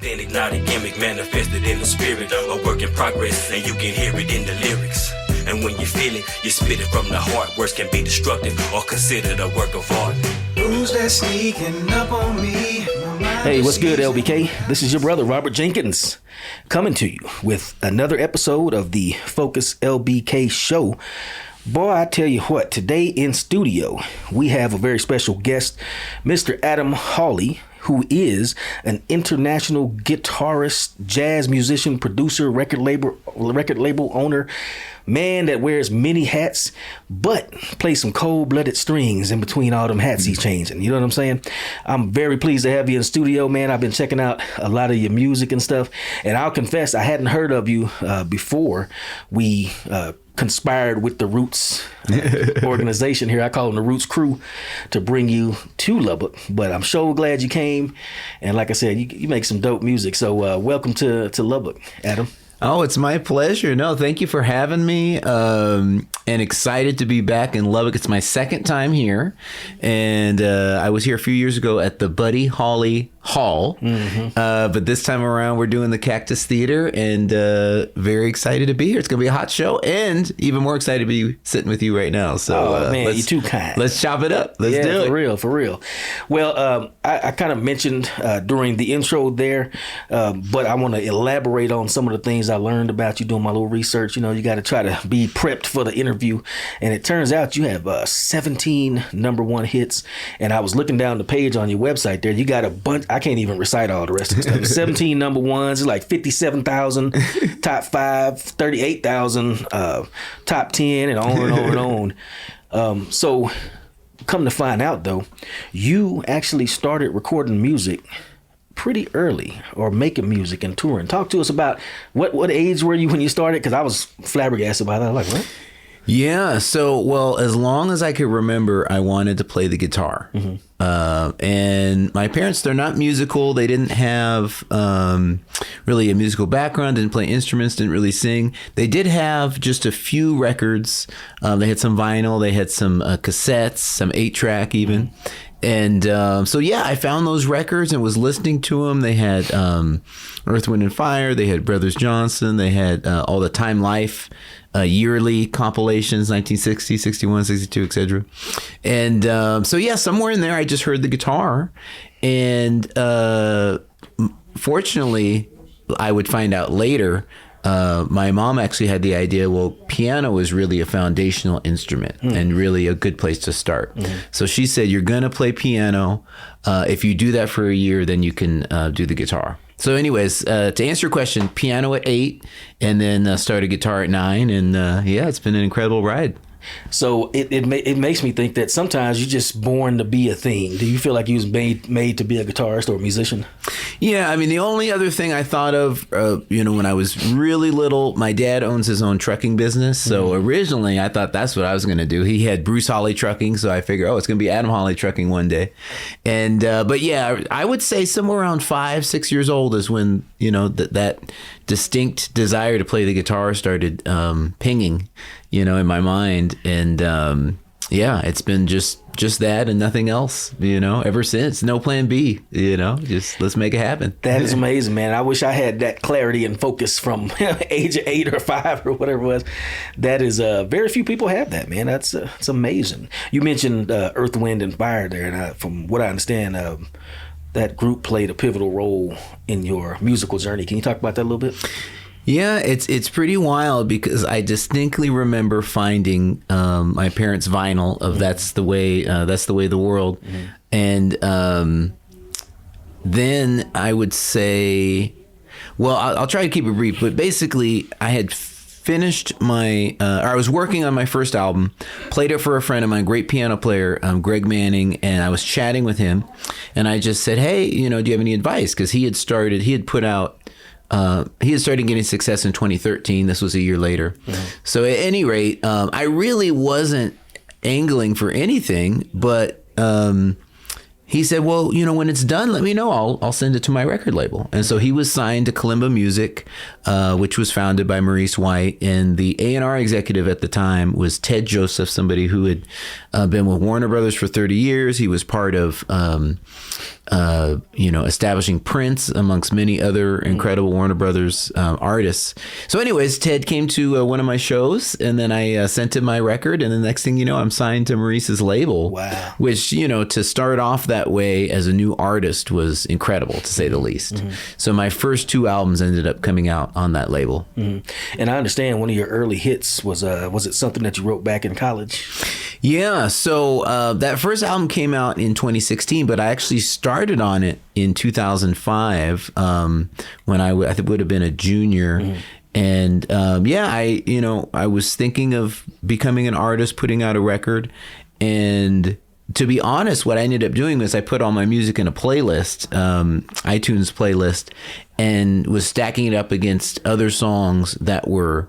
Authentic, not a gimmick, manifested in the spirit. A work in progress, and you can hear it in the lyrics. And when you feel it, you spit it from the heart. Words can be destructive or considered a work of art. Who's that sneaking up on me? Hey, what's good, LBK? This is your brother, Robert Jenkins, coming to you with another episode of the Focus LBK show. Boy, I tell you what, today in studio, we have a very special guest, Mr. Adam Hawley, who is an international guitarist, jazz musician, producer, record label owner, man that wears many hats, but plays some cold-blooded strings in between all them hats he's changing. You know what I'm saying? I'm very pleased to have you in studio, man. I've been checking out a lot of your music and stuff, and I'll confess I hadn't heard of you before we conspired with the Roots organization here. I call them the Roots crew to bring you to Lubbock, but I'm so glad you came. And like I said, you make some dope music. So welcome to Lubbock, Adam. Oh, it's my pleasure. No, thank you for having me. And excited to be back in Lubbock. It's my second time here. And I was here a few years ago at the Buddy Holly Hall. Mm-hmm. But this time around, we're doing the Cactus Theater, and very excited to be here. It's going to be a hot show, and even more excited to be sitting with you right now. So, man, you're too kind. Let's chop it up. Let's do it. For real. Well, I kind of mentioned during the intro there, but I want to elaborate on some of the things I learned about you doing my little research. You know, you got to try to be prepped for the interview, and it turns out you have 17 number one hits, and I was looking down the page on your website there. You got a bunch. I can't even recite all the rest of the stuff. 17 number ones, it's like 57,000 top 5, 38,000 top 10, and on and on and on. So come to find out though, you actually started recording music pretty early, or making music and touring. Talk to us about what age were you when you started? Because I was flabbergasted by that. I was like, what? Yeah. So, well, as long as I could remember, I wanted to play the guitar. Mm-hmm. And my parents, they're not musical. They didn't have really a musical background, didn't play instruments, didn't really sing. They did have just a few records. They had some vinyl. They had some cassettes, some 8-track even. Mm-hmm. And so, yeah, I found those records and was listening to them. They had Earth, Wind, and Fire. They had Brothers Johnson. They had all the Time Life yearly compilations, 1960, 61, 62, etc. And so, yeah, somewhere in there, I just heard the guitar. And fortunately, I would find out later, my mom actually had the idea, well, piano is really a foundational instrument and really a good place to start. Mm-hmm. So she said, you're going to play piano. If you do that for a year, then you can do the guitar. So anyways, to answer your question, piano at 8, and then started guitar at 9. And yeah, it's been an incredible ride. So it makes me think that sometimes you're just born to be a thing. Do you feel like you was made to be a guitarist or a musician? Yeah, I mean, the only other thing I thought of, when I was really little, my dad owns his own trucking business. So originally I thought that's what I was going to do. He had Bruce Hawley Trucking. So I figured, it's going to be Adam Hawley Trucking one day. And but yeah, I would say somewhere around 5, 6 years old is when, that distinct desire to play the guitar started pinging, in my mind. And yeah, it's been just that and nothing else, ever since. No plan B, just let's make it happen. That is amazing, man. I wish I had that clarity and focus from age of 8 or 5 or whatever it was. That is, very few people have that, man. That's it's amazing. You mentioned Earth, Wind, and Fire there, and from what I understand, that group played a pivotal role in your musical journey. Can you talk about that a little bit? Yeah, it's pretty wild because I distinctly remember finding my parents' vinyl of That's the Way the World, and then I would say, well, I'll try to keep it brief, but basically I had finished or I was working on my first album, played it for a friend of mine, great piano player, Greg Manning, and I was chatting with him, and I just said, hey, do you have any advice? Because he had started getting success in 2013. This was a year later. Mm-hmm. So at any rate, I really wasn't angling for anything, but he said, well, when it's done, let me know. I'll send it to my record label. And so he was signed to Kalimba Music, which was founded by Maurice White. And the A&R executive at the time was Ted Joseph, somebody who had been with Warner Brothers for 30 years. He was part of establishing Prince amongst many other incredible Warner Brothers artists. So anyways, Ted came to one of my shows, and then I sent him my record, and the next thing you know, I'm signed to Maurice's label. Wow. Which, to start off that way as a new artist was incredible, to say the least. So my first 2 albums ended up coming out on that label. And I understand one of your early hits was it something that you wrote back in college? Yeah, so that first album came out in 2016, but I actually started on it in 2005 when I would have been a junior. And I was thinking of becoming an artist, putting out a record. And to be honest, what I ended up doing was I put all my music in a playlist, iTunes playlist, and was stacking it up against other songs that were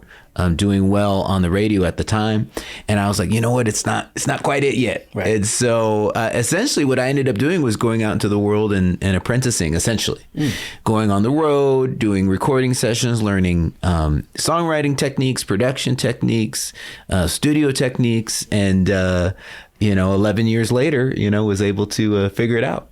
doing well on the radio at the time. And I was like, you know what? It's not quite it yet. Right. And so essentially what I ended up doing was going out into the world and apprenticing, essentially. Going on the road, doing recording sessions, learning songwriting techniques, production techniques, studio techniques, and 11 years later, was able to figure it out.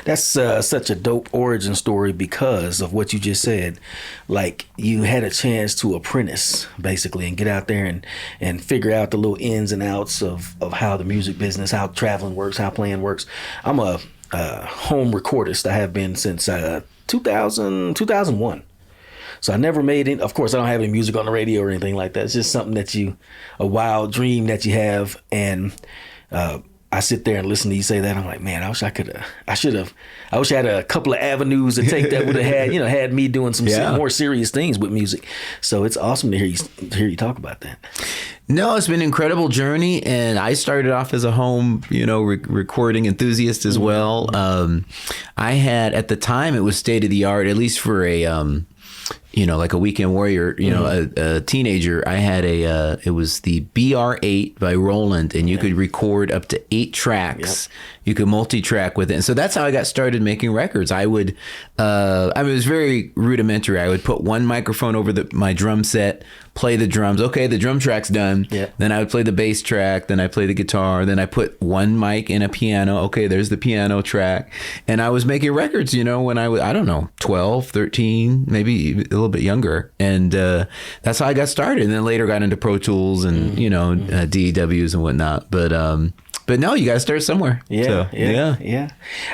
That's such a dope origin story because of what you just said. Like, you had a chance to apprentice, basically, and get out there and figure out the little ins and outs of how the music business, how traveling works, how playing works. I'm a home recordist. I have been since 2001. So I never made it. Of course, I don't have any music on the radio or anything like that. It's just something a wild dream that you have. And I sit there and listen to you say that. I'm like, man, I wish I had a couple of avenues to take that would have had me doing some more serious things with music. So it's awesome to hear you talk about that. No, it's been an incredible journey, and I started off as a home, recording enthusiast as well. I had, at the time, it was state of the art, at least for a like a weekend warrior, a teenager. I had it was the BR8 by Roland, and you could record up to 8 tracks. Yep. You could multi-track with it. And so that's how I got started making records. I would, it was very rudimentary. I would put one microphone over my drum set, play the drums. Okay, the drum track's done. Yeah. Then I would play the bass track. Then I play the guitar. Then I put one mic in a piano. Okay, there's the piano track. And I was making records, when I was, 12, 13, maybe a little bit younger. And that's how I got started. And then later got into Pro Tools and, DAWs and whatnot. But no, you got to start somewhere. Yeah.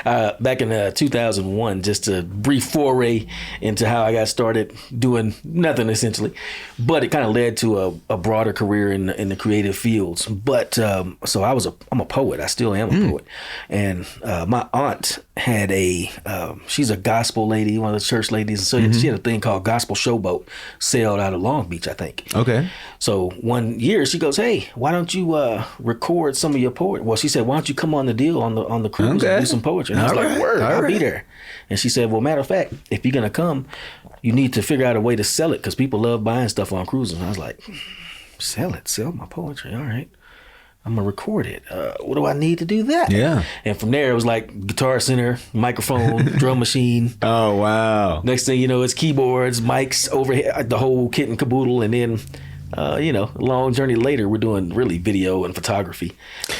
Back in 2001, just a brief foray into how I got started doing nothing essentially, but it kind of led to a broader career in the creative fields. But so I'm a poet. I still am a poet, and my aunt had she's a gospel lady, one of the church ladies, and so she had a thing called Gospel Showboat, sailed out of Long Beach, I think. Okay. So one year she goes, "Hey, why don't you record some of your poetry?" Well, she said, "Why don't you come on the deal on the cruise and do some poetry?" And I was like, "Word, I'll be there." And she said, "Well, matter of fact, if you're gonna come, you need to figure out a way to sell it because people love buying stuff on cruises." And I was like, sell my poetry. All right, I'm gonna record it. What do I need to do that? Yeah. And from there, it was like Guitar Center, microphone, drum machine. Oh, wow. Next thing you know, it's keyboards, mics, overhead, the whole kit and caboodle. And then, a long journey later, we're doing really video and photography,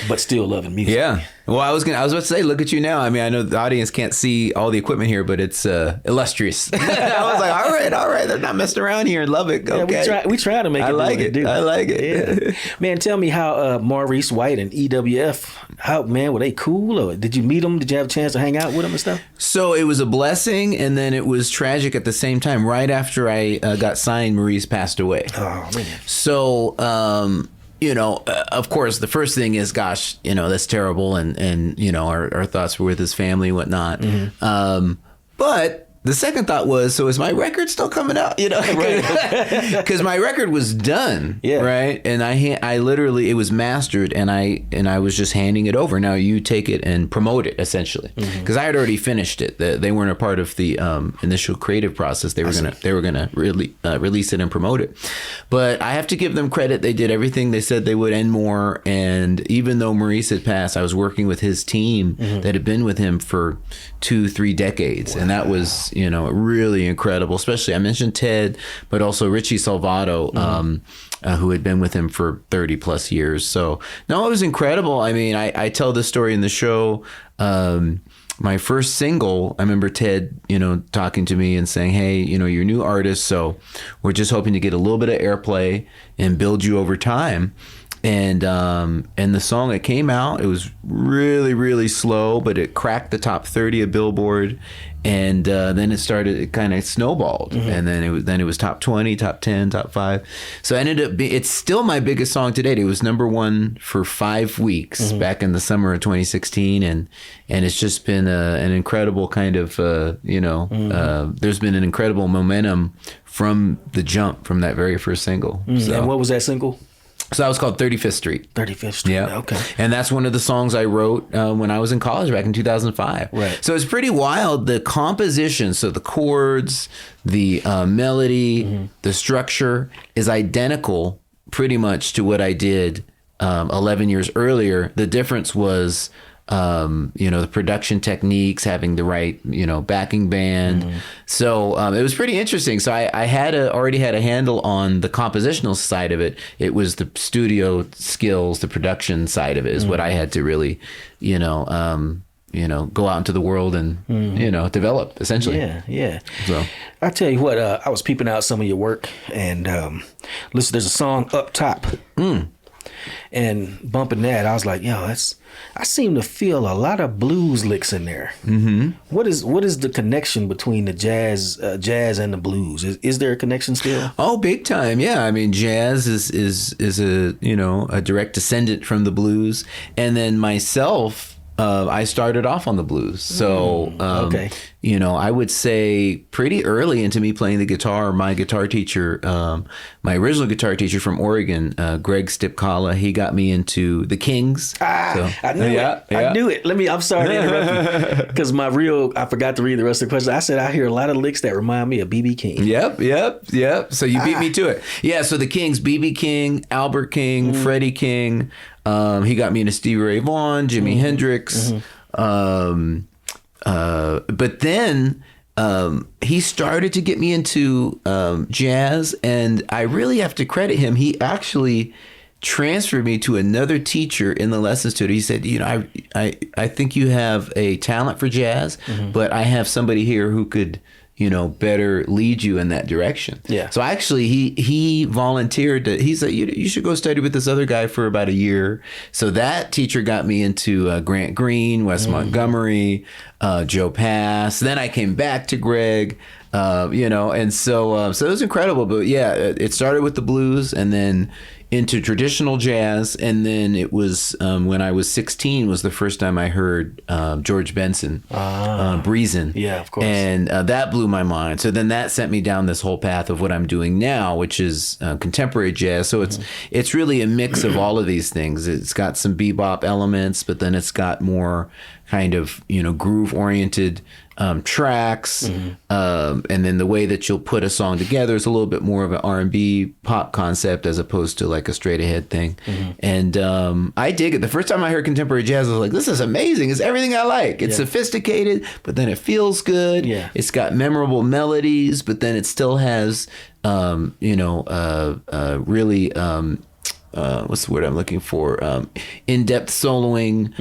but still loving music. Yeah. Well, I was about to say, look at you now. I mean, I know the audience can't see all the equipment here, but it's illustrious. I was like, all right, they're not messing around here in Lubbock. Okay. Yeah, we try to make it. I like it. Yeah. Man, tell me how Maurice White and EWF, were they cool? Or did you meet them? Did you have a chance to hang out with them and stuff? So it was a blessing, and then it was tragic at the same time. Right after I got signed, Maurice passed away. Oh, man. So, of course, the first thing is, gosh, that's terrible. And our thoughts were with his family and whatnot. Mm-hmm. But the second thought was, so is my record still coming out? Because my record was done, right? And I literally, it was mastered, and I was just handing it over. Now you take it and promote it, essentially, because I had already finished it. They weren't a part of the initial creative process. They were gonna really release it and promote it. But I have to give them credit. They did everything they said they would and more. And even though Maurice had passed, I was working with his team that had been with him for 2-3 decades, and that was, really incredible. Especially, I mentioned Ted, but also Richie Salvato, who had been with him for 30 plus years. So no, it was incredible. I mean, I tell this story in the show. my first single, I remember Ted, talking to me and saying, hey, you're a new artist, so we're just hoping to get a little bit of airplay and build you over time. And the song that came out, it was really, really slow, but it cracked the top 30 of Billboard. And then it kind of snowballed. And then it was top 20, top 10, top 5. So it ended up it's still my biggest song to date. It was number 1 for 5 weeks back in the summer of 2016. And it's just been an incredible kind of, there's been an incredible momentum from the jump from that very first single. So. And what was that single? So that was called 35th Street. 35th Street. Yeah. Okay. And that's one of the songs I wrote when I was in college back in 2005. Right. So it's pretty wild. The composition, so the chords, the melody, the structure is identical pretty much to what I did 11 years earlier. The difference was the production techniques, having the right, backing band. So it was pretty interesting. So I already had a handle on the compositional side of it. It was the studio skills, the production side of it is what I had to really, go out into the world and, develop essentially. Yeah. So I tell you what, I was peeping out some of your work and listen, there's a song Up Top. And bumping that, I was like, I seem to feel a lot of blues licks in there. What is the connection between the jazz and the blues? Is there a connection still? Oh, big time. Yeah. I mean, jazz is a direct descendant from the blues. And then myself, I started off on the blues. So, okay. I would say pretty early into me playing the guitar, my guitar teacher, my original guitar teacher from Oregon, Greg Stipkala, he got me into the Kings. I knew it. I knew it. I'm sorry to interrupt you. Because I forgot to read the rest of the question. I said, I hear a lot of licks that remind me of B.B. King. Yep. So you beat me to it. Yeah, so the Kings, B.B. King, Albert King, Freddie King. He got me into Stevie Ray Vaughan, Jimi Hendrix. But then he started to get me into jazz, and I really have to credit him. He actually transferred me to another teacher in the lessons tutor. He said, I think you have a talent for jazz, but I have somebody here who could better lead you in that direction. Yeah. So actually he volunteered he said, you should go study with this other guy for about a year. So that teacher got me into Grant Green, Wes Montgomery, Joe Pass. Then I came back to Greg, and so it was incredible. But yeah, it started with the blues and then into traditional jazz, and then it was when I was 16 was the first time I heard George Benson, Breezin'. Yeah, of course. And that blew my mind. So then that sent me down this whole path of what I'm doing now, which is contemporary jazz. So it's really a mix of all of these things. It's got some bebop elements, but then it's got more kind of groove oriented tracks, and then the way that you'll put a song together is a little bit more of an R&B pop concept as opposed to like a straight ahead thing. And I dig it. The first time I heard contemporary jazz, I was like, this is amazing. It's everything I like. It's sophisticated, but then it feels good. Yeah. It's got memorable melodies, but then it still has really what's the word I'm looking for? In-depth soloing.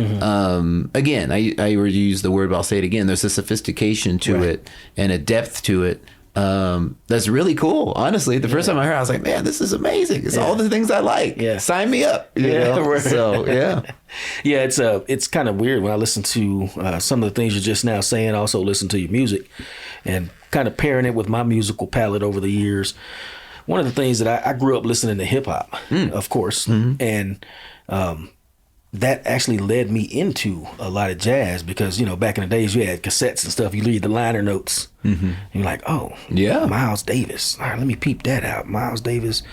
Again, I already used the word, but I'll say it again. There's a sophistication to it and a depth to it that's really cool. Honestly, the first time I heard it, I was like, man, this is amazing. It's all the things I like. Yeah. Sign me up. You know? So, yeah. Yeah, it's kind of weird when I listen to some of the things you're just now saying, also listen to your music and kind of pairing it with my musical palette over the years. One of the things that I grew up listening to hip hop, of course, and that actually led me into a lot of jazz because, back in the days you had cassettes and stuff. You read the liner notes. And you're like, oh, yeah, Miles Davis. All right, let me peep that out. Miles Davis.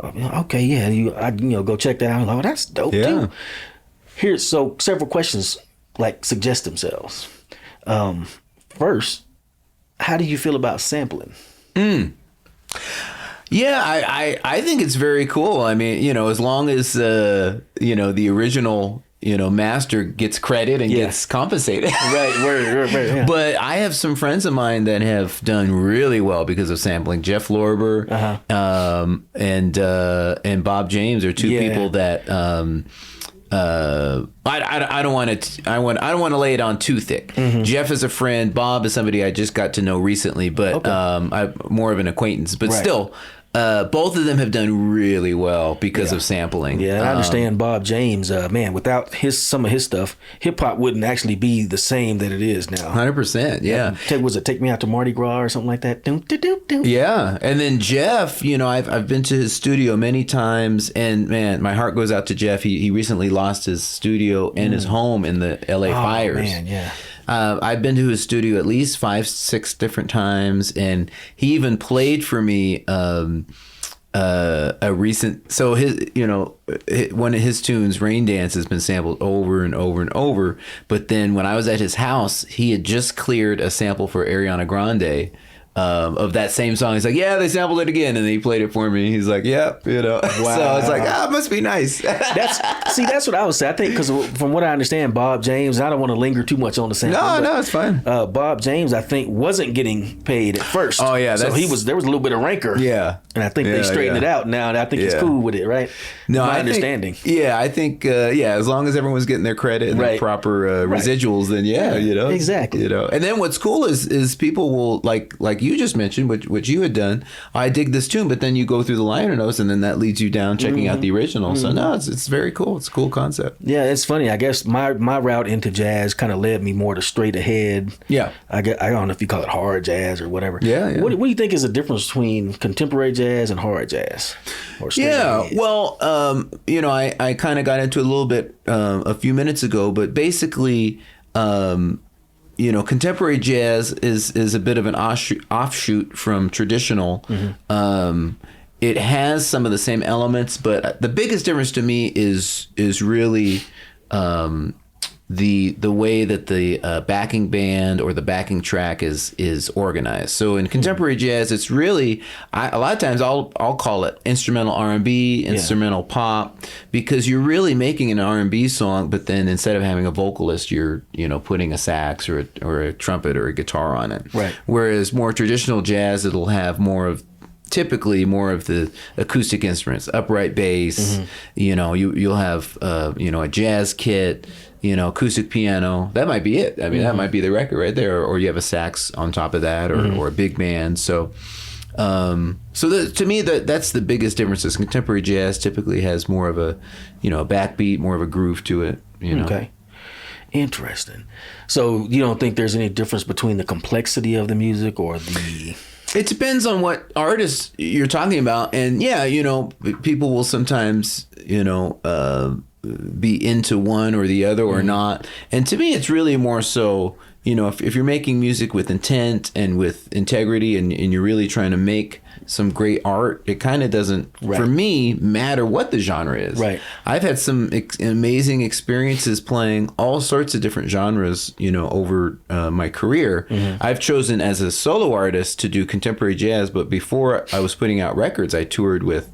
Okay, yeah. I go check that out. I'm like, oh, that's dope too. So several questions like suggest themselves. First, how do you feel about sampling? Yeah, I think it's very cool. I mean, as long as, the original, master gets credit and gets compensated. Right. Yeah. But I have some friends of mine that have done really well because of sampling. Jeff Lorber and Bob James are two people that I don't want to. I don't want to lay it on too thick. Jeff is a friend. Bob is somebody I just got to know recently, but I'm more of an acquaintance. But still, both of them have done really well because of sampling. Yeah, I understand Bob James. Man, without some of his stuff, hip hop wouldn't actually be the same that it is now. 100%. Yeah. Was it Take Me Out to Mardi Gras or something like that? Yeah, and then Jeff, I've been to his studio many times, and man, my heart goes out to Jeff. He recently lost his studio and his home in the LA fires. Man, yeah. I've been to his studio at least 5-6 different times, and he even played for me a recent. So one of his tunes, "Rain Dance," has been sampled over and over and over. But then when I was at his house, he had just cleared a sample for Ariana Grande. Of that same song. He's like, yeah, they sampled it again, and then he played it for me. He's like, yep, Wow. So I was like, it must be nice. That's what I would say. I think because from what I understand, Bob James, I don't want to linger too much on the sample. No, it's fine. Bob James, I think, wasn't getting paid at first. Oh yeah, so there was a little bit of rancor. Yeah, and I think they straightened it out now. And I think he's cool with it, right? No, my understanding. I think as long as everyone's getting their credit and the proper residuals, then exactly. And then what's cool is people will like you just mentioned, which you had done. I dig this tune, but then you go through the liner notes, and then that leads you down checking out the original. So no, it's very cool. It's a cool concept. Yeah, it's funny. I guess my route into jazz kind of led me more to straight ahead. Yeah, I don't know if you call it hard jazz or whatever. Yeah. What do you think is the difference between contemporary jazz and hard jazz? Well, I kind of got into it a little bit a few minutes ago, but basically. Contemporary jazz is a bit of an offshoot from traditional. It has some of the same elements, but the biggest difference to me is really the way that the backing band or the backing track is organized. So in contemporary jazz, it's really a lot of times I'll call it instrumental R&B, instrumental pop, because you're really making an R&B song, but then instead of having a vocalist, you're putting a sax or a trumpet or a guitar on it. Right. Whereas more traditional jazz, it'll have typically more of the acoustic instruments, upright bass. You'll have a jazz kit. Acoustic piano. That might be it. I mean, that might be the record right there. Or you have a sax on top of that, or a big band. So, to me, that's the biggest difference. Is contemporary jazz typically has more of a backbeat, more of a groove to it. Okay. Interesting. So you don't think there's any difference between the complexity of the music or the... It depends on what artist you're talking about. And people will sometimes, be into one or the other or not. And to me, it's really more so, if you're making music with intent and with integrity and you're really trying to make some great art, it kind of doesn't, for me, matter what the genre is. Right. I've had some amazing experiences playing all sorts of different genres, over my career. I've chosen as a solo artist to do contemporary jazz, but before I was putting out records, I toured with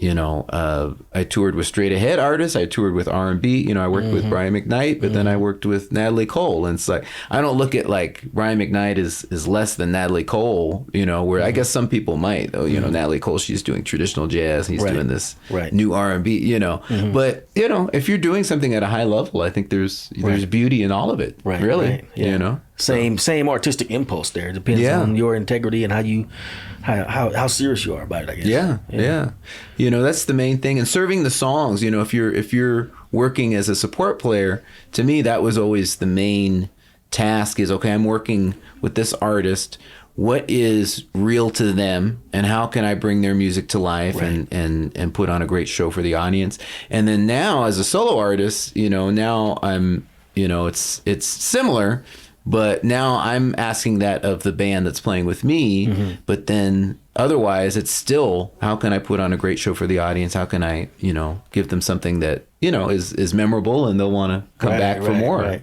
I toured with straight ahead artists. I toured with R&B. I worked with Brian McKnight, but then I worked with Natalie Cole. And it's like, I don't look at like Brian McKnight is less than Natalie Cole, where I guess some people might, though, Natalie Cole, she's doing traditional jazz. He's doing this new R&B, But, if you're doing something at a high level, I think there's beauty in all of it, really, Same artistic impulse there. It depends on your integrity and how serious you are about it, I guess. Yeah. That's the main thing. And serving the songs, if you're working as a support player, to me, that was always the main task is, okay, I'm working with this artist. What is real to them and how can I bring their music to life and put on a great show for the audience? And then now as a solo artist, now I'm, it's similar. But now I'm asking that of the band that's playing with me. But then otherwise, it's still, how can I put on a great show for the audience? How can I, give them something that, is memorable and they'll want to come back for more,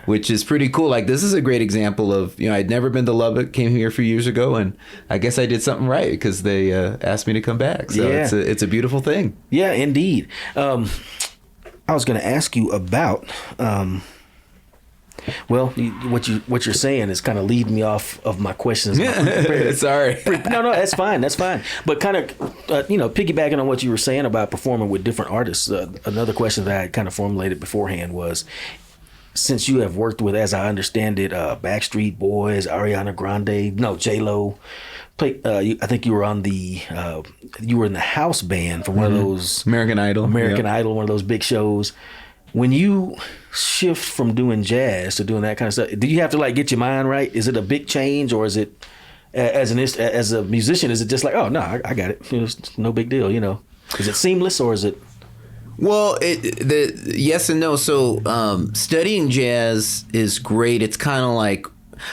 which is pretty cool. Like, this is a great example of, I'd never been to Lubbock, came here a few years ago, and I guess I did something right because they asked me to come back. So it's a beautiful thing. Yeah, indeed. I was going to ask you about... Well, what you're saying is kind of leading me off of my questions. Sorry. No, that's fine. That's fine. But kind of, piggybacking on what you were saying about performing with different artists, another question that I had kind of formulated beforehand was, since you have worked with, as I understand it, Backstreet Boys, Ariana Grande, J-Lo, I think you were on you were in the house band for one of those American Idol, one of those big shows. When you shift from doing jazz to doing that kind of stuff, do you have to like get your mind right? Is it a big change, or is it as a musician, is it just like, oh no, I got it, it's no big deal, Is it seamless, or is it? Well, yes and no. So studying jazz is great. It's kind of like,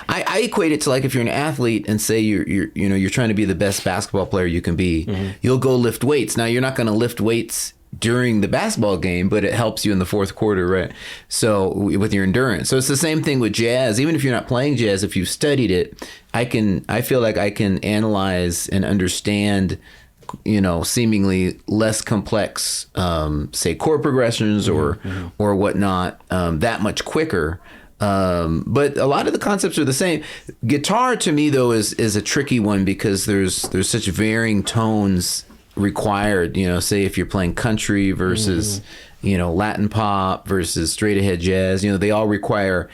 I equate it to like if you're an athlete and say you're trying to be the best basketball player you can be, you'll go lift weights. Now you're not going to lift weights during the basketball game, but it helps you in the fourth quarter, right? So with your endurance. So it's the same thing with jazz. Even if you're not playing jazz, if you've studied it, I feel like I can analyze and understand, seemingly less complex, say chord progressions or whatnot, that much quicker. But a lot of the concepts are the same. Guitar to me though is a tricky one because there's such varying tones required, say if you're playing country versus Latin pop versus straight ahead jazz, they all require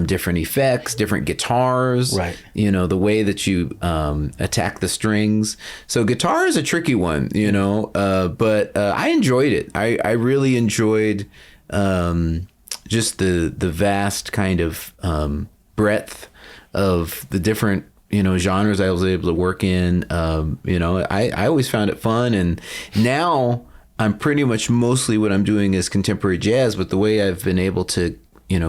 different effects, different guitars, right? The way that you attack the strings. So guitar is a tricky one, but I enjoyed it. I really enjoyed just the vast kind of breadth of the different genres I was able to work in. I always found it fun, and now I'm pretty much mostly what I'm doing is contemporary jazz, but the way I've been able to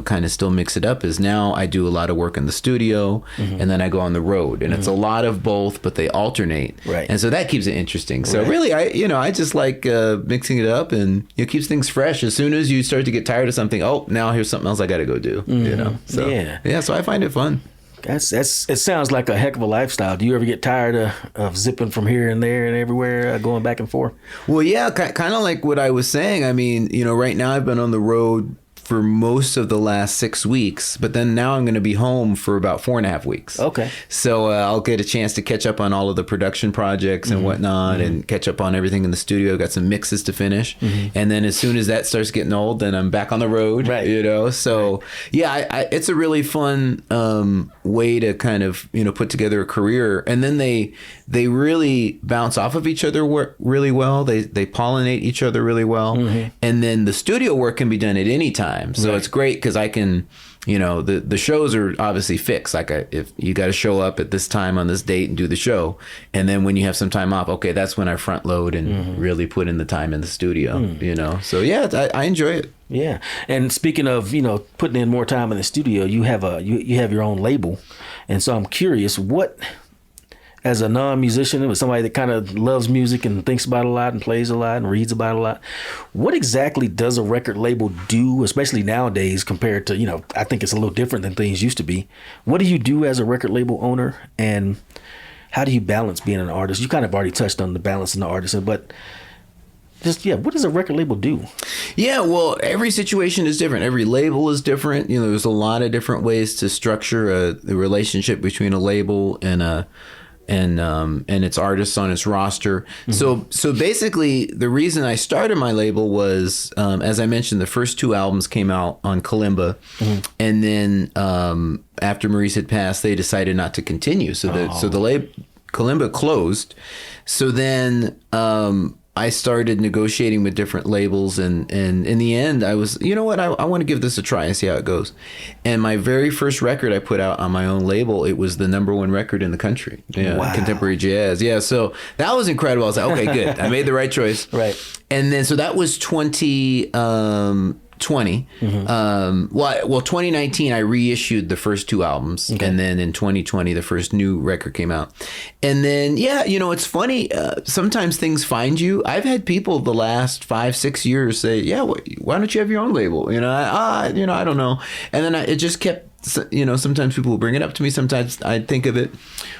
kind of still mix it up is now I do a lot of work in the studio and then I go on the road, and it's a lot of both, but they alternate. Right. And so that keeps it interesting. So really, I just like mixing it up, and it keeps things fresh. As soon as you start to get tired of something, now here's something else I got to go do, So so I find it fun. It sounds like a heck of a lifestyle. Do you ever get tired of zipping from here and there and everywhere, going back and forth? Well, yeah, kind of like what I was saying. I mean, right now I've been on the road for most of the last 6 weeks, but then now I'm going to be home for about 4.5 weeks. Okay. So I'll get a chance to catch up on all of the production projects and whatnot, and catch up on everything in the studio. Got some mixes to finish. And then as soon as that starts getting old, then I'm back on the road, right? So yeah, it's a really fun way to kind of, put together a career. And then they really bounce off of each other really well. They pollinate each other really well. And then the studio work can be done at any time. So it's great because I can, the shows are obviously fixed. Like if you got to show up at this time on this date and do the show. And then when you have some time off, okay, that's when I front load and really put in the time in the studio, So yeah, I enjoy it. Yeah. And speaking of, putting in more time in the studio, you have you have your own label. And so I'm curious, what, as a non-musician, with somebody that kind of loves music and thinks about it a lot and plays a lot and reads about it a lot, what exactly does a record label do, especially nowadays compared to, I think it's a little different than things used to be. What do you do as a record label owner, and how do you balance being an artist? You kind of already touched on the balance and the artist, but what does a record label do? Yeah, well, every situation is different. Every label is different. There's a lot of different ways to structure the relationship between a label and its artists on its roster. So basically, the reason I started my label was, as I mentioned, the first 2 albums came out on Kalimba, and then after Maurice had passed, they decided not to continue. So the label Kalimba closed. So then I started negotiating with different labels, and in the end, I was, I want to give this a try and see how it goes. And my very first record I put out on my own label, it was the '1 record in the country. Yeah, wow. Contemporary jazz. Yeah, so that was incredible. I was like, okay, good. I made the right choice. Right. And then, so that was 2020. 2019 I reissued the first 2 albums, and then in 2020 the first new record came out. And then it's funny, sometimes things find you. I've had people the last 5-6 years say, why don't you have your own label? I don't know. And then it just kept, sometimes people will bring it up to me, sometimes I'd think of it.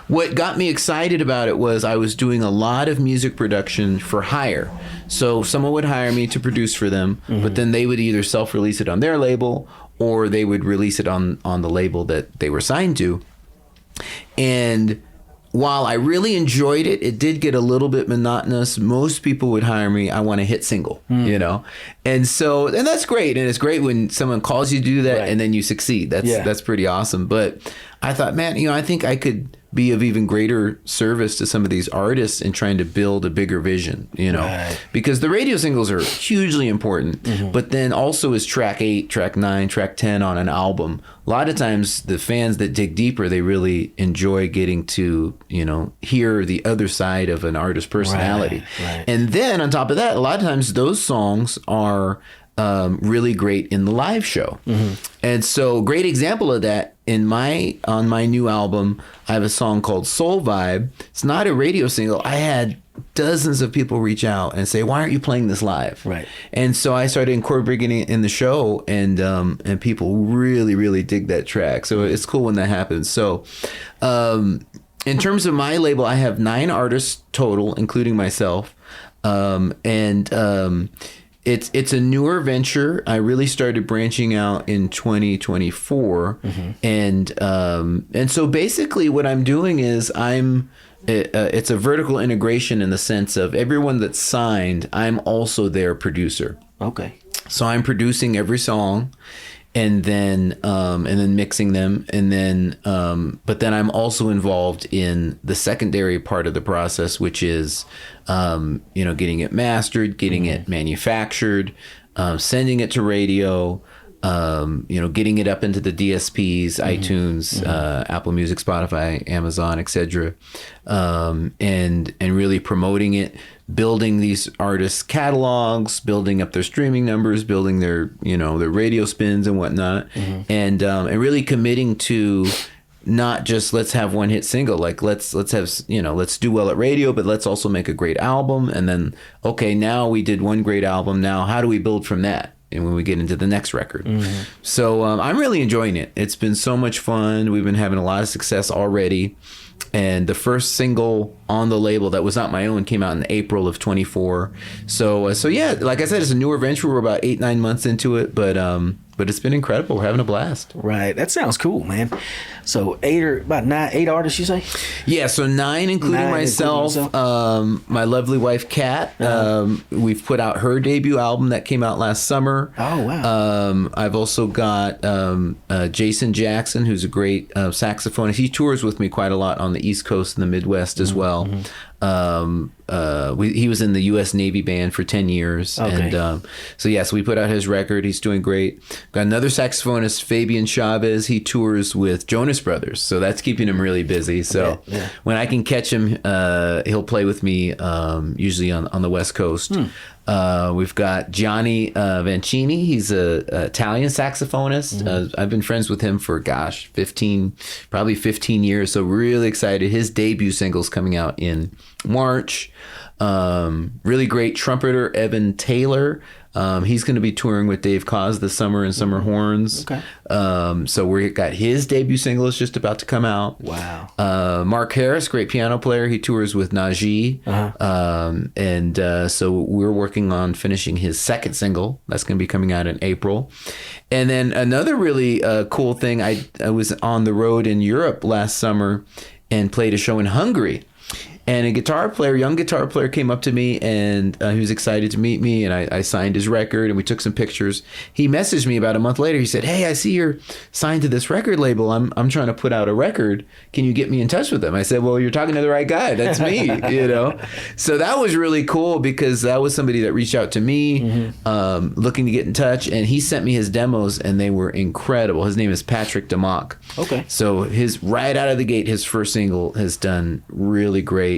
What got me excited about it was I was doing a lot of music production for hire. So someone would hire me to produce for them, but then they would either self-release it on their label, or they would release it on the label that they were signed to. And while I really enjoyed it, it did get a little bit monotonous. Most people would hire me, I want a hit single, you know? And that's great. And it's great when someone calls you to do that and then you succeed. That's pretty awesome. But I thought, man, I think I could be of even greater service to some of these artists in trying to build a bigger vision, because the radio singles are hugely important, but then also is track 8, track 9, track 10 on an album. A lot of times the fans that dig deeper, they really enjoy getting to, hear the other side of an artist's personality. Right. And then on top of that, a lot of times those songs are really great in the live show. And so great example of that on my new album, I have a song called Soul Vibe. It's not a radio single. I had dozens of people reach out and say, why aren't you playing this live? Right. And so I started incorporating it in the show, and people really, really dig that track. So it's cool when that happens. So in terms of my label, I have 9 artists total, including myself. It's a newer venture. I really started branching out in 2024, and so basically what I'm doing is it's a vertical integration in the sense of everyone that's signed, I'm also their producer. Okay. So I'm producing every song, and then mixing them, and then but then I'm also involved in the secondary part of the process, which is getting it mastered, getting it manufactured, sending it to radio, getting it up into the DSPs, iTunes, Apple Music, Spotify, Amazon, etc., and really promoting it, building these artists' catalogs, building up their streaming numbers, building their their radio spins and whatnot, and really committing to not just let's have one hit single, like let's have let's do well at radio, but let's also make a great album, and then now we did one great album, now how do we build from that? And when we get into the next record. So I'm really enjoying it. It's been so much fun. We've been having a lot of success already. And the first single on the label that was not my own came out in April of 24. So yeah, like I said, it's a newer venture. We're about 8-9 months into it, but it's been incredible. We're having a blast. Right. That sounds cool, man. So 8 artists, you say? Yeah. So 9, including myself. My lovely wife, Kat. We've put out her debut album that came out last summer. Oh, wow. I've also got Jason Jackson, who's a great saxophonist. He tours with me quite a lot on the East Coast and the Midwest as well. He was in the U.S. Navy band for 10 years. Okay. And so we put out his record. He's doing great. Got another saxophonist, Fabian Chavez. He tours with Jonas Brothers. So that's keeping him really busy. So when I can catch him, he'll play with me usually on the West Coast. We've got Gianni Vancini. He's a Italian saxophonist. I've been friends with him for 15 years. So really excited. His debut single's coming out in March. Really great trumpeter Evan Taylor. He's going to be touring with Dave Koz this summer in Summer Horns. Okay. So we got his debut single is just about to come out. Wow. Mark Harris, great piano player. He tours with Najee. So we're working on finishing his second single. That's going to be coming out in April. And then another really cool thing, I was on the road in Europe last summer and played a show in Hungary. And a young guitar player came up to me, and he was excited to meet me, and I signed his record, and we took some pictures. He messaged me about a month later. He said, "Hey, I see you're signed to this record label. I'm trying to put out a record. Can you get me in touch with them?" I said, "Well, you're talking to the right guy. That's me." So that was really cool because that was somebody that reached out to me, looking to get in touch, and he sent me his demos, and they were incredible. His name is Patrick DeMock. Okay. So right out of the gate, his first single has done really great.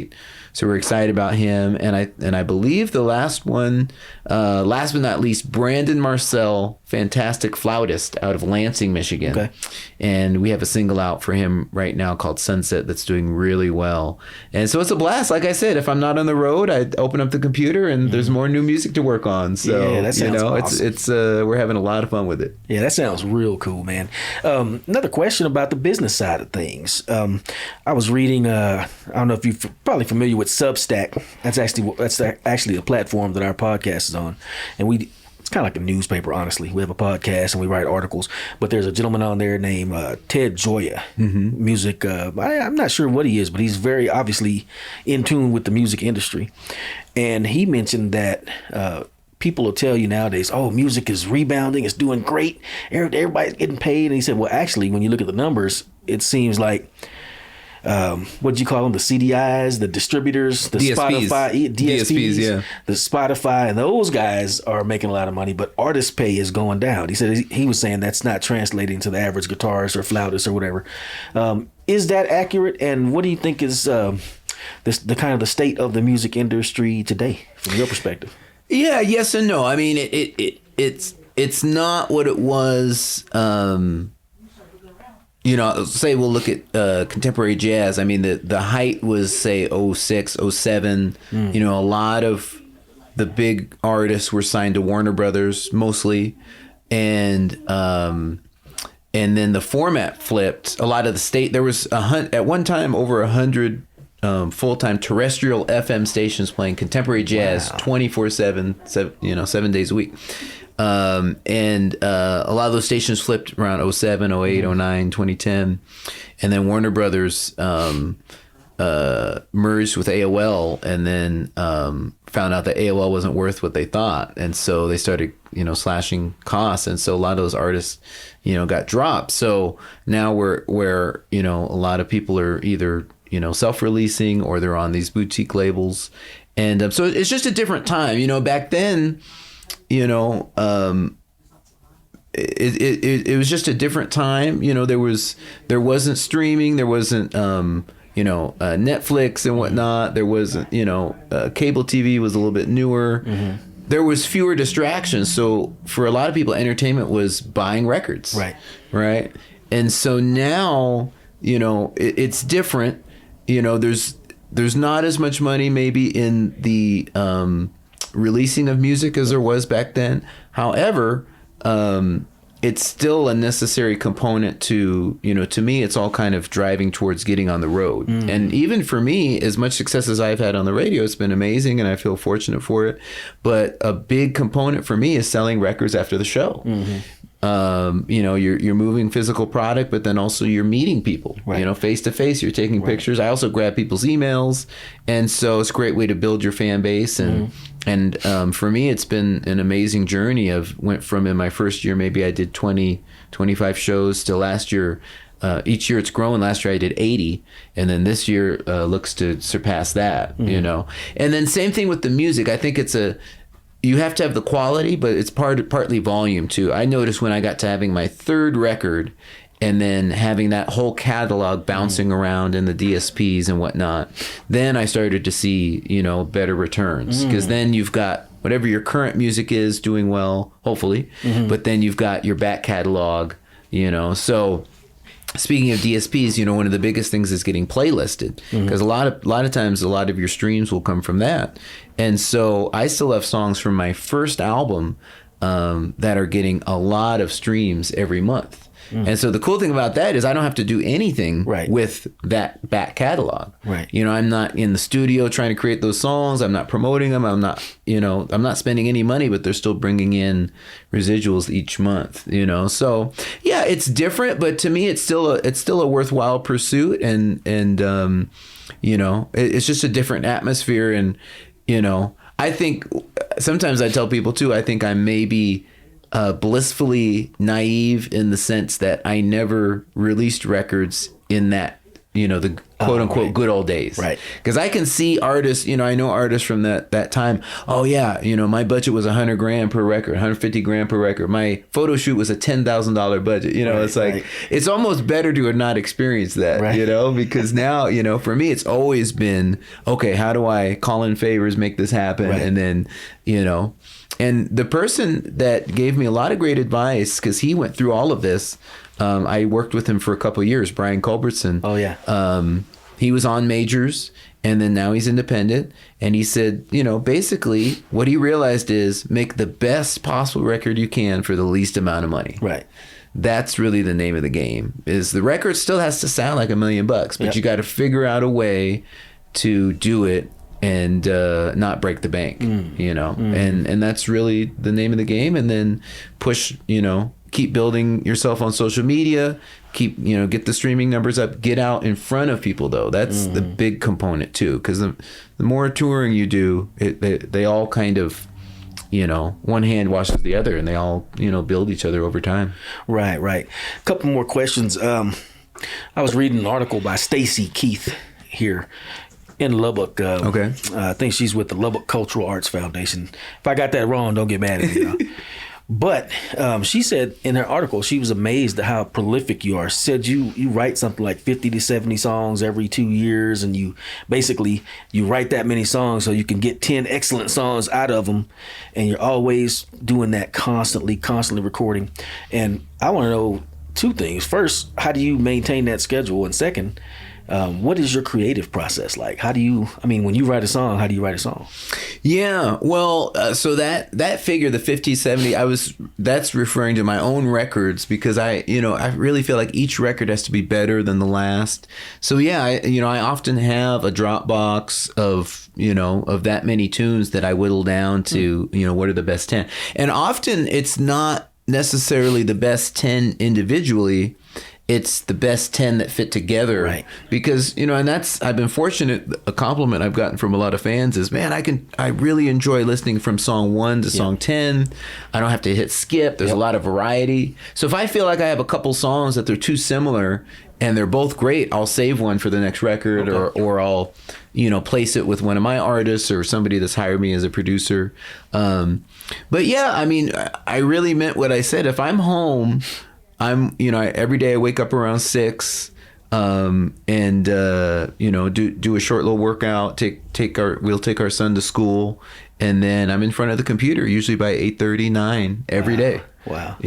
So we're excited about him, and I believe the last one, last but not least, Brandon Marcel, fantastic flautist out of Lansing, Michigan. Okay. And we have a single out for him right now called Sunset that's doing really well. And so it's a blast. Like I said, if I'm not on the road, I open up the computer and there's more new music to work on. So yeah, that sounds awesome. it's we're having a lot of fun with it. Yeah, that sounds real cool, man. Another question about the business side of things. I was reading. I don't know if you're probably familiar with Substack. That's actually a platform that our podcast is on, and it's kind of like a newspaper, honestly. We have a podcast and we write articles, but there's a gentleman on there named Ted Joya, music. I'm not sure what he is, but he's very obviously in tune with the music industry. And he mentioned that people will tell you nowadays, oh, music is rebounding, it's doing great, everybody's getting paid. And he said, well, actually, when you look at the numbers, it seems like what do you call them? The CDIs, the distributors, the DSPs. Spotify, DSPs, yeah. the Spotify, and those guys are making a lot of money, but artist pay is going down. He said he was saying that's not translating to the average guitarist or flautist or whatever. Is that accurate? And what do you think is the kind of the state of the music industry today, from your perspective? Yeah, yes and no. I mean, it's not what it was. Say we'll look at contemporary jazz. I mean, the height was, say, 06, 07. A lot of the big artists were signed to Warner Brothers mostly. And then the format flipped. A lot of there was at one time over 100 full-time terrestrial FM stations playing contemporary jazz 24/7, 7 days a week. And a lot of those stations flipped around 07, 08, 09, 2010. And then Warner Brothers merged with AOL and then found out that AOL wasn't worth what they thought. And so they started, slashing costs. And so a lot of those artists, got dropped. So now where a lot of people are either, self-releasing or they're on these boutique labels. And so it's just a different time. Back then, it was just a different time. There wasn't streaming, there wasn't Netflix and whatnot. There wasn't cable TV was a little bit newer. There was fewer distractions. So for a lot of people, entertainment was buying records. Right. And so now it's different. There's not as much money maybe in the releasing of music as there was back then. However, it's still a necessary component to me, it's all kind of driving towards getting on the road. And even for me, as much success as I've had on the radio, it's been amazing and I feel fortunate for it. But a big component for me is selling records after the show. You're moving physical product, but then also you're meeting people, face to face. You're taking pictures. I also grab people's emails, and so it's a great way to build your fan base. And for me, it's been an amazing journey. Went from in my first year, maybe I did 20, 25 shows to last year. Each year it's growing. Last year I did 80, and then this year looks to surpass that. And then same thing with the music. I think you have to have the quality, but it's partly volume too. I noticed when I got to having my third record and then having that whole catalog bouncing around in the DSPs and whatnot, then I started to see, better returns. Because then you've got whatever your current music is doing well, hopefully, but then you've got your back catalog, So speaking of DSPs, one of the biggest things is getting playlisted, because a lot of times a lot of your streams will come from that. And so I still have songs from my first album that are getting a lot of streams every month. And so the cool thing about that is I don't have to do anything with that back catalog. I'm not in the studio trying to create those songs. I'm not promoting them. I'm not spending any money, but they're still bringing in residuals each month, So yeah, it's different, but to me, it's still a worthwhile pursuit. And it's just a different atmosphere. And, I think sometimes I tell people too, I think I'm maybe blissfully naive in the sense that I never released records in that, the quote unquote good old days. Because I can see artists, I know artists from that time. Oh yeah, my budget was $100,000 per record, $150,000 per record. My photo shoot was a $10,000 budget. It's like, it's almost better to have not experienced that, because now, for me, it's always been, okay, how do I call in favors, make this happen? And then, and the person that gave me a lot of great advice, because he went through all of this, I worked with him for a couple of years, Brian Culbertson. Oh, yeah. He was on majors, and then now he's independent. And he said, basically what he realized is make the best possible record you can for the least amount of money. That's really the name of the game, is the record still has to sound like $1 million, but you got to figure out a way to do it and not break the bank, you know, and that's really the name of the game. And then push, you know, keep building yourself on social media, keep, you know, get the streaming numbers up, get out in front of people though. That's the big component too. Because the more touring you do, they all kind of, you know, one hand washes the other, and they all, you know, build each other over time. Right. A couple more questions. I was reading an article by Stacy Keith here in Lubbock. Okay. I think she's with the Lubbock Cultural Arts Foundation. If I got that wrong, don't get mad at me. But she said in her article, she was amazed at how prolific you are. Said you write something like 50 to 70 songs every 2 years, and you write that many songs so you can get 10 excellent songs out of them, and you're always doing that constantly recording. And I want to know two things. First, how do you maintain that schedule? And second, what is your creative process like? When you write a song, how do you write a song? Yeah, well, so that figure, the 50, 70, that's referring to my own records, because I really feel like each record has to be better than the last. So yeah, I often have a Dropbox of that many tunes that I whittle down to, what are the best 10. And often it's not necessarily the best 10 individually. It's the best 10 that fit together. Right. Because, and I've been fortunate, a compliment I've gotten from a lot of fans is, man, I really enjoy listening from song 1 to song 10. I don't have to hit skip. There's a lot of variety. So if I feel like I have a couple songs that they're too similar and they're both great, I'll save one for the next record, or I'll, place it with one of my artists or somebody that's hired me as a producer. But yeah, I really meant what I said. If I'm home, every day I wake up around 6, and do a short little workout. We'll take our son to school, and then I'm in front of the computer usually by 8:30, 9 every day. Wow.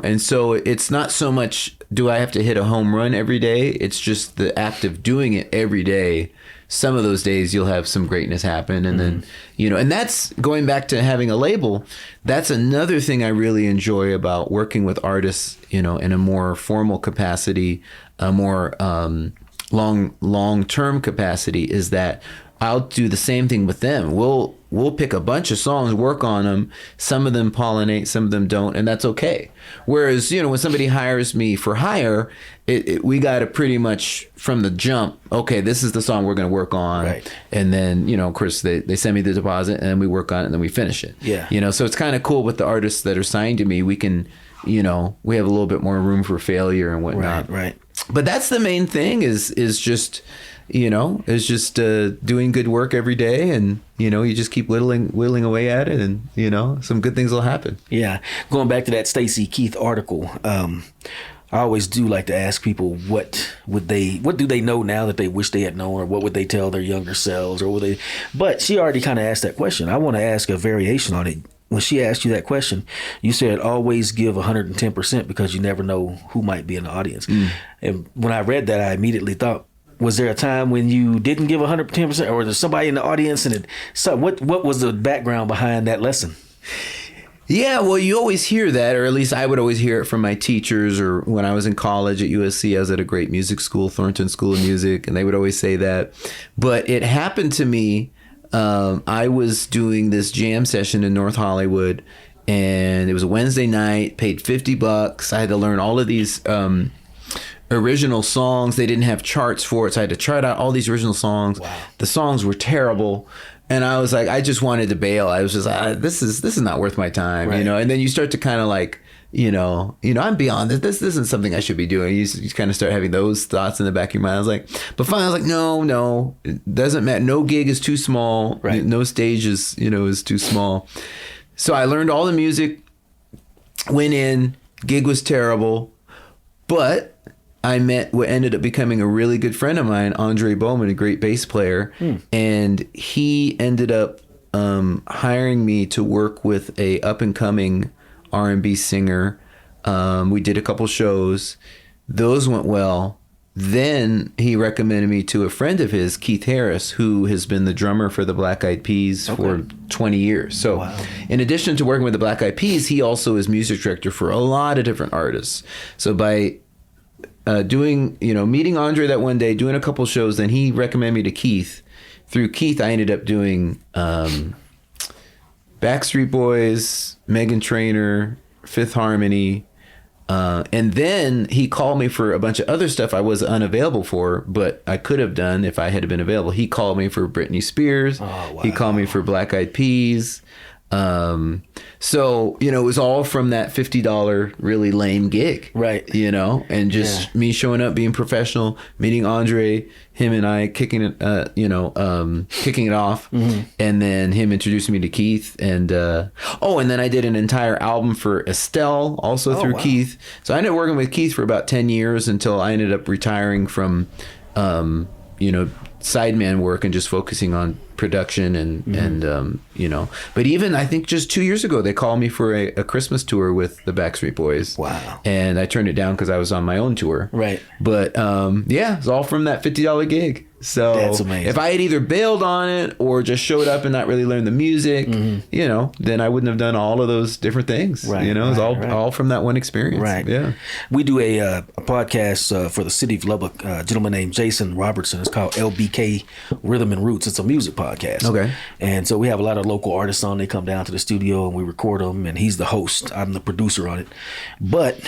And so it's not so much do I have to hit a home run every day. It's just the act of doing it every day. Some of those days you'll have some greatness happen, and then and that's going back to having a label. That's another thing I really enjoy about working with artists, in a more formal capacity, a more long-term capacity, is that I'll do the same thing with them. We'll pick a bunch of songs, work on them. Some of them pollinate, some of them don't, and that's okay. Whereas, when somebody hires me for hire, we got to pretty much from the jump, okay, this is the song we're going to work on. Right. And then, of course, they send me the deposit, and then we work on it, and then we finish it. Yeah. So it's kind of cool with the artists that are signed to me. We can, we have a little bit more room for failure and whatnot. Right. But that's the main thing is just... doing good work every day, and you just keep whittling away at it, and some good things will happen. Yeah, going back to that Stacy Keith article, I always do like to ask people what do they know now that they wish they had known, or what would they tell their younger selves, but she already kind of asked that question. I want to ask a variation on it. When she asked you that question, you said always give 110% because you never know who might be in the audience. And when I read that, I immediately thought, was there a time when you didn't give 110%, or there's somebody in the audience, and what was the background behind that lesson? Yeah, well, you always hear that, or at least I would always hear it from my teachers, or when I was in college at USC, I was at a great music school, Thornton School of Music, and they would always say that. But it happened to me, I was doing this jam session in North Hollywood, and it was a Wednesday night, paid $50. I had to learn all of these original songs. They didn't have charts for it, so I had to chart out all these original songs. Wow. The songs were terrible, and I was like, I just wanted to bail. I was just like, this is not worth my time, right. And then you start to kind of like, I'm beyond this. This isn't something I should be doing. You kind of start having those thoughts in the back of your mind. I was like, but finally I was like, no, it doesn't matter. No gig is too small. Right. No stage is too small. So I learned all the music, went in, gig was terrible, but I met what ended up becoming a really good friend of mine, Andre Bowman, a great bass player. And he ended up hiring me to work with a up-and-coming R&B singer. We did a couple shows. Those went well. Then he recommended me to a friend of his, Keith Harris, who has been the drummer for the Black Eyed Peas for 20 years. So in addition to working with the Black Eyed Peas, he also is music director for a lot of different artists. So by meeting Andre that one day, doing a couple shows, then he recommended me to Keith. through Keith, I ended up doing Backstreet Boys, Meghan Trainor, Fifth Harmony. And then he called me for a bunch of other stuff I was unavailable for, but I could have done if I had been available. He called me for Britney Spears. Oh, wow. He called me for Black Eyed Peas. So, it was all from that $50 really lame gig. Right. And just me showing up, being professional, meeting Andre, him and I kicking it, kicking it off. Mm-hmm. And then him introducing me to Keith. And, and then I did an entire album for Estelle, also through Keith. So I ended up working with Keith for about 10 years until I ended up retiring from, sideman work and just focusing on production and but even I think just 2 years ago they called me for a Christmas tour with the Backstreet Boys. Wow. And I turned it down because I was on my own tour. Right. But it's all from that $50 gig. So that's amazing. If I had either bailed on it or just showed up and not really learned the music, then I wouldn't have done all of those different things. Right. It was all from that one experience. Right. Yeah. We do a podcast for the city of Lubbock, a gentleman named Jason Robertson. It's called LBK Rhythm and Roots. It's a music podcast. Okay. And so we have a lot of local artists on. They come down to the studio and we record them, and he's the host. I'm the producer on it. But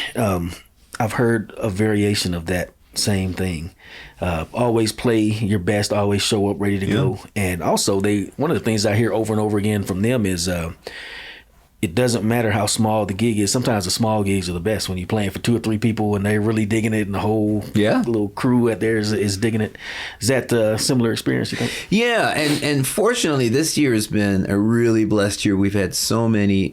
I've heard a variation of that same thing. Always play your best, always show up ready to go. And also one of the things I hear over and over again from them is it doesn't matter how small the gig is. Sometimes the small gigs are the best when you're playing for 2 or 3 people and they're really digging it and the whole little crew out there is digging it. Is that a similar experience, you think? Yeah, and fortunately this year has been a really blessed year. We've had so many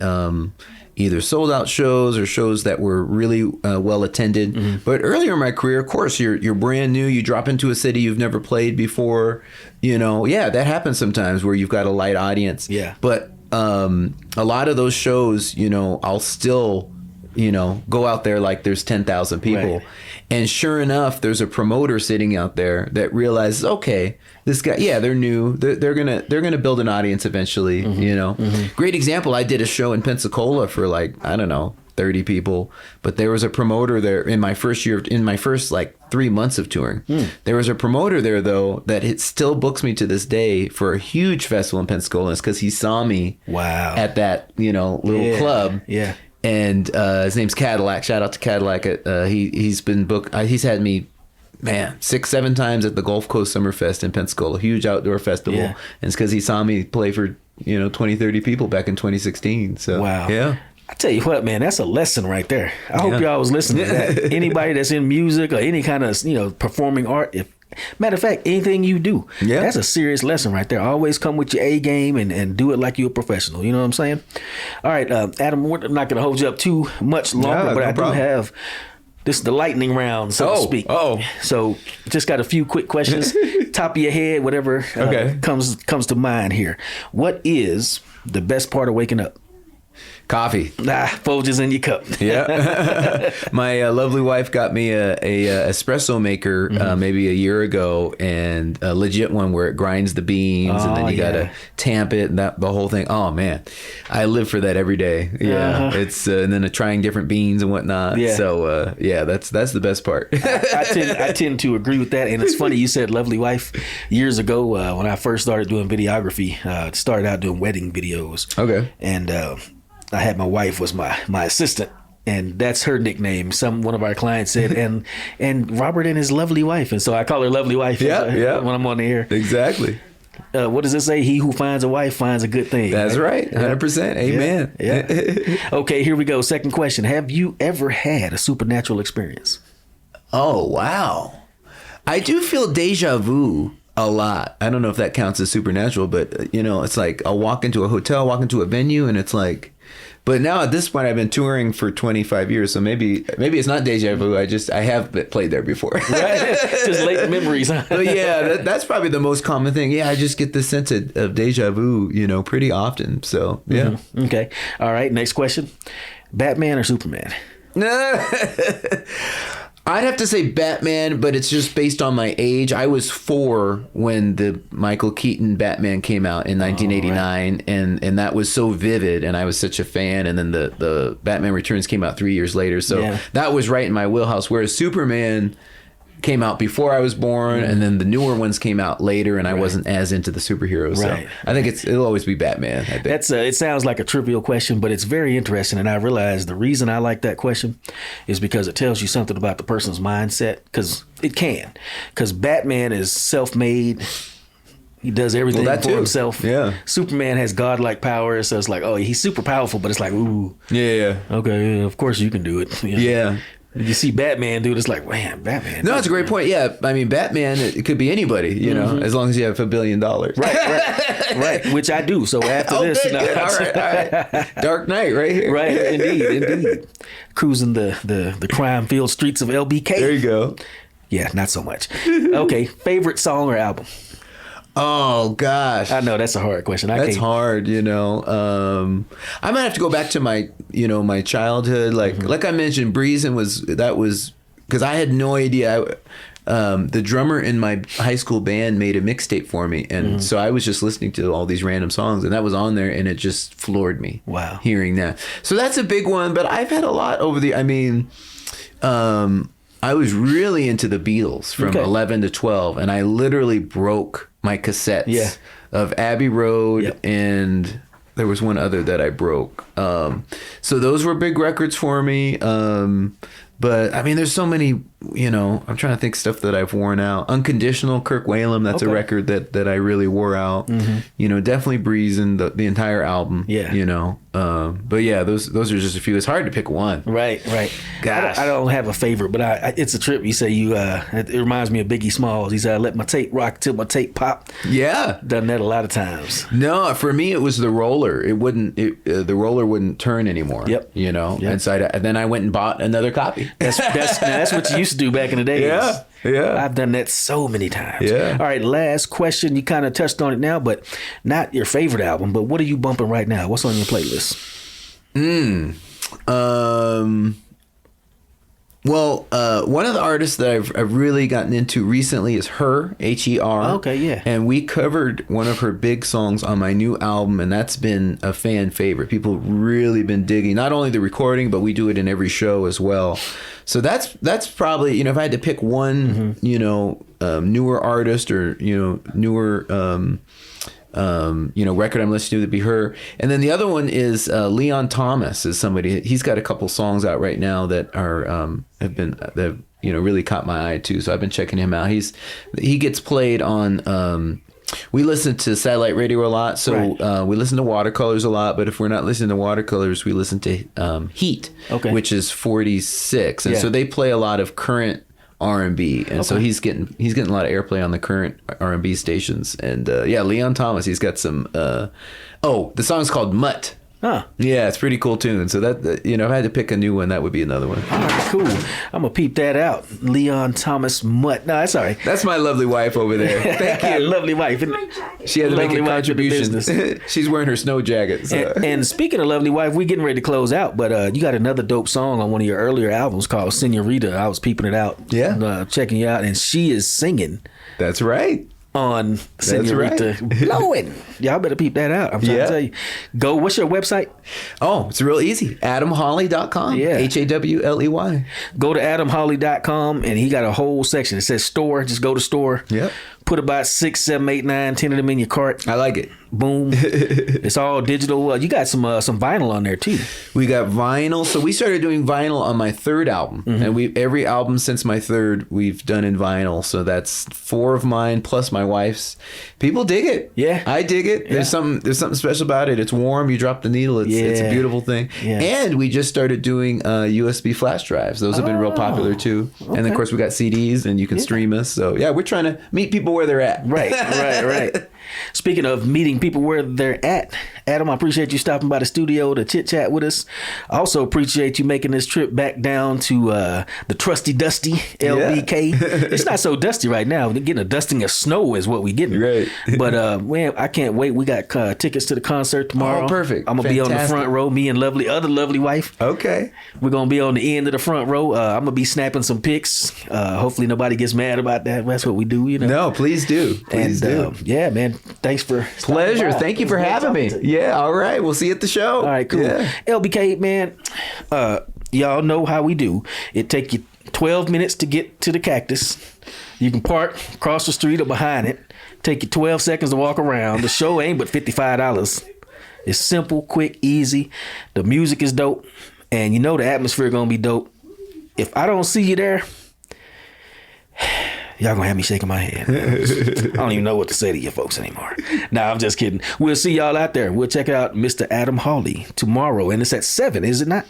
either sold out shows or shows that were really well attended. Mm-hmm. But earlier in my career, of course, you're brand new. You drop into a city you've never played before. That happens sometimes where you've got a light audience. Yeah. But a lot of those shows, I'll still, go out there like there's 10,000 people. Right. And sure enough, there's a promoter sitting out there that realizes, okay, this guy, they're new. They're gonna build an audience eventually. Mm-hmm. Mm-hmm. Great example. I did a show in Pensacola for 30 people, but there was a promoter there in my first 3 months of touring. There was a promoter there though that it still books me to this day for a huge festival in Pensacola. It's because he saw me at that little club. Yeah. And his name's Cadillac. Shout out to Cadillac. He's been booked. He's had me, 6-7 times at the Gulf Coast Summerfest in Pensacola, huge outdoor festival. Yeah. And it's because he saw me play for 20-30 people back in 2016. So wow. Yeah. I tell you what, man, that's a lesson right there. I hope y'all was listening to that. Anybody that's in music or any kind of performing art, matter of fact, anything you do, that's a serious lesson right there. Always come with your A game and do it like you're a professional. You know what I'm saying? All right, Adam, we're not going to hold you up too much longer, but I do have this is the lightning round, so to speak. So just got a few quick questions. Top of your head, whatever comes to mind here. What is the best part of waking up? Coffee. Folgers in your cup. Yeah. My lovely wife got me a espresso maker maybe a year ago, and a legit one where it grinds the beans and then you gotta tamp it and the whole thing. Oh man, I live for that every day. Yeah, it's and then trying different beans and whatnot. Yeah. So that's the best part. I tend to agree with that, and it's funny you said lovely wife. Years ago when I first started doing videography, started out doing wedding videos. Okay, and I had my wife was my assistant, and that's her nickname. One of our clients said, and Robert and his lovely wife, and so I call her lovely wife. When I'm on the air. Exactly. What does it say? He who finds a wife finds a good thing. That's right. 100%. Amen. Yeah. Okay, here we go. Second question: have you ever had a supernatural experience? Oh wow, I do feel deja vu a lot. I don't know if that counts as supernatural, but it's like I'll walk into a hotel, walk into a venue, and it's like. But now at this point, I've been touring for 25 years, so maybe it's not deja vu. I have played there before. Right? Just late memories. But that's probably the most common thing. Yeah, I just get this sense of deja vu, pretty often. So yeah. Mm-hmm. Okay. All right. Next question: Batman or Superman? I'd have to say Batman, but it's just based on my age. I was 4 when the Michael Keaton Batman came out in 1989, and that was so vivid, and I was such a fan. And then the Batman Returns came out 3 years later, so that was right in my wheelhouse. Whereas Superman, came out before I was born, and then the newer ones came out later, and I wasn't as into the superheroes. Right. So I think it'll always be Batman. I think. That's it sounds like a trivial question, but it's very interesting. And I realize the reason I like that question is because it tells you something about the person's mindset. Because it can. Because Batman is self-made. He does everything that for too. himself. Yeah. Superman has godlike powers, so it's like, oh, he's super powerful, but it's like, ooh, Yeah. okay, yeah, of course you can do it. You know? Yeah. You see Batman do it, it's like, man, Batman. No, it's a great point. Yeah, I mean, Batman, it could be anybody, you know, as long as you have $1 billion. Right, which I do. So after this, good, good. All right. Dark Knight right here. right, indeed. Cruising the crime-filled streets of LBK. There you go. Yeah, not so much. Okay, favorite song or album? Oh, gosh. I know that's a hard question. That's hard, you know. I might have to go back to my, my childhood. Like I mentioned, Breezin' was because I had no idea. The drummer in my high school band made a mixtape for me, and so I was just listening to all these random songs, and that was on there, and it just floored me. Wow, hearing that. So that's a big one. But I've had a lot over the. I mean, I was really into the Beatles from 11 to 12, and I literally broke my cassettes of Abbey Road, and there was one other that I broke. So those were big records for me. But I mean, there's so many, I'm trying to think stuff that I've worn out. Unconditional, Kirk Whalum, that's a record that I really wore out. Definitely Breezin', the entire album. Yeah. But yeah, those are just a few. It's hard to pick one. Right. Gosh. I don't have a favorite, but it's a trip. You say it reminds me of Biggie Smalls. He said, "Let my tape rock till my tape pop." Yeah. Done that a lot of times. No, for me, it was the roller. The roller wouldn't turn anymore. Yep. And so then I went and bought another copy. That's what you used to do back in the day. Yeah. I've done that so many times. Yeah. All right, last question. You kind of touched on it now, but not your favorite album, but what are you bumping right now? What's on your playlist? Well, one of the artists that I've really gotten into recently is Her, H-E-R. Okay, yeah. And we covered one of her big songs on my new album, and that's been a fan favorite. People have really been digging not only the recording, but we do it in every show as well. So that's probably, if I had to pick one, newer artist or, newer record I'm listening to would be Her. And then the other one is Leon Thomas is somebody. He's got a couple songs out right now that are have really caught my eye too. So I've been checking him out. He gets played on. We listen to satellite radio a lot, so we listen to Watercolors a lot. But if we're not listening to Watercolors, we listen to Heat, which is 46, and so they play a lot of current R&B, and so he's getting a lot of airplay on the current R&B stations. And Leon Thomas, he's got some. The song's called Mutt. Huh. Yeah, it's pretty cool tune. So that if I had to pick a new one, that would be another one. All right, cool. I'm gonna peep that out. Leon Thomas Mutt. No, that's all right. That's my lovely wife over there. Thank you, lovely wife. She had to make a contribution. She's wearing her snow jacket. So. And speaking of lovely wife, we're getting ready to close out. But you got another dope song on one of your earlier albums called Senorita. I was peeping it out. Yeah, checking you out, and she is singing. That's right. On Senorita blowing. Y'all better peep that out. I'm trying to tell you. Go, what's your website? Oh, it's real easy. AdamHawley.com. Yeah. HAWLEY. Go to AdamHawley.com and he got a whole section. It says store. Just go to store. Yep. Put about 6, 7, 8, 9, 10 of them in your cart. I like it. Boom. It's all digital. You got some vinyl on there too. We got vinyl. So we started doing vinyl on my third album. And every album since my third we've done in vinyl. So that's 4 of mine plus my wife's. People dig it. Yeah. I dig it. Yeah. There's something special about it. It's warm. You drop the needle. It's a beautiful thing. Yeah. And we just started doing USB flash drives. Those have been real popular too. Okay. And then, of course, we got CDs and you can stream us. So yeah, we're trying to meet people where they're at. Right. Speaking of meeting people where they're at, Adam, I appreciate you stopping by the studio to chit chat with us. I also appreciate you making this trip back down to the trusty dusty LBK. Yeah. It's not so dusty right now. We're getting a dusting of snow is what we're getting. Right. But man, I can't wait. We got tickets to the concert tomorrow. Oh, perfect. I'm gonna be on the front row. Me and other lovely wife. Okay. We're gonna be on the end of the front row. I'm gonna be snapping some pics. Hopefully nobody gets mad about that. That's what we do. No, please do. Please do. Yeah, man. Thanks for pleasure. Thank you for having me. Yeah, all right. We'll see you at the show. All right, cool. Yeah. LBK, man, y'all know how we do. It take you 12 minutes to get to the Cactus. You can park across the street or behind it. Take you 12 seconds to walk around. The show ain't but $55. It's simple, quick, easy. The music is dope. And you know the atmosphere gonna be dope. If I don't see you there, y'all gonna have me shaking my head. I don't even know what to say to you folks anymore. Nah, I'm just kidding. We'll see y'all out there. We'll check out Mr. Adam Hawley tomorrow. And it's at 7, is it not?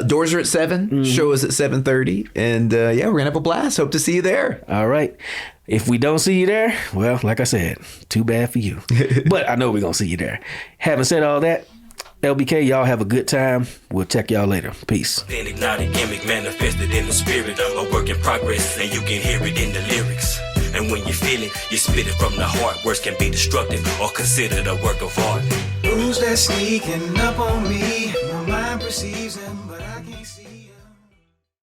Doors are at 7. Show is at 7:30. And yeah, we're gonna have a blast. Hope to see you there. All right. If we don't see you there, well, like I said, too bad for you. But I know we're going to see you there. Having said all that, LBK, y'all have a good time. We'll check y'all later. Peace. Then ignited gimmick manifested in the spirit. A work in progress, and you can hear it in the lyrics. And when you feel it, you spit it from the heart. Words can be destructive or considered a work of art. Who's that sneaking up on me? My mind perceives him, but I can't see him.